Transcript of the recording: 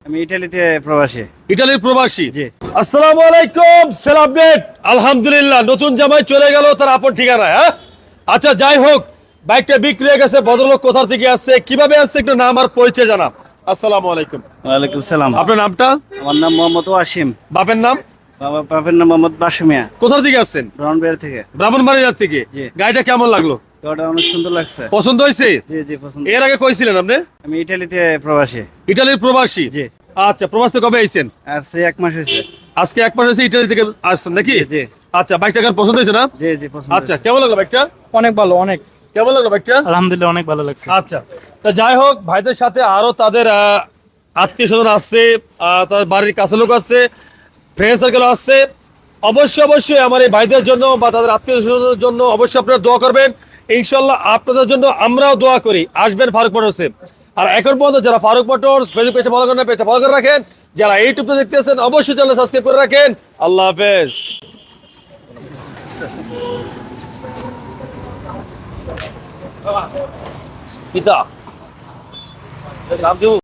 আমি ইটালিতে প্রবাসী। ইটালির প্রবাসী। জি। আসসালামু আলাইকুম। Sell update. আলহামদুলিল্লাহ, নতুন জামাই চলে গেল তার আপন ঠিকানায়। হ্যাঁ, আচ্ছা যাই হোক, বাইকটা বিক্রি হয়ে গেছে। ভদ্রলোক কোথা থেকে আসছে, কিভাবে আসছে, একটু নাম আর পরিচয় জানাব। আসসালামু আলাইকুম। ওয়ালাইকুম সালাম। আপনার নামটা? আমার নাম মোহাম্মদ ওয়াসিম। বাপের নাম? বাপের নাম মোহাম্মদ বাসুমিয়া। কোথা থেকে আসছেন? ব্রাউনবেয়ার থেকে। ব্রাহ্মণবাড়িয়া থেকে। জি। গাড়িটা কেমন লাগলো? ওটা অনেক সুন্দর লাগছে। পছন্দ হয়েছে? জি জি পছন্দ। এর আগে কইছিলেন আপনি? আমি ইটালিতে প্রবাসী। ইটালির প্রবাসী। জি। আচ্ছা, প্রবাস থেকে কবে আইছেন? আর সে 1 মাস হয়েছে। আজকে 1 মাস হয়েছে ইটালি থেকে আসছেন নাকি? জি, জি। আচ্ছা, বাইকটা কার পছন্দ হয়েছে না? জি জি পছন্দ আচ্ছা, হয়েছে। কেমন লাগলো বাইকটা? অনেক ভালো, অনেক কেমন লাগলো বাইকটা? আলহামদুলিল্লাহ অনেক ভালো লাগছে। আচ্ছা, তা যাই হোক, ভাইদের সাথে আরো তাদের আত্মীয় স্বজন আসছে, তাদের বাড়ির কাছে লোক আসছে, ফ্রেন্ড সার্কেল আসছে। অবশ্যই আমার এই ভাইদের জন্য বা তাদের আত্মীয় স্বজনের জন্য অবশ্যই আপনারা দোয়া করবেন। ইনশাল্লাহ আপনাদের জন্য আমরাও দোয়া করি। আসবেন ফারুক মোটরসে। আর এখন পর্যন্ত যারা ফারুক মোটরস ফেসবুক পেজটা ফলো করেন, পেজটা ফলো করে রাখেন। যারা ইউটিউবে দেখতেছেন অবশ্যই চ্যানেল সাবস্ক্রাইব করে রাখেন। আল্লাহ হাফেজ। পিতা নাম দেবো।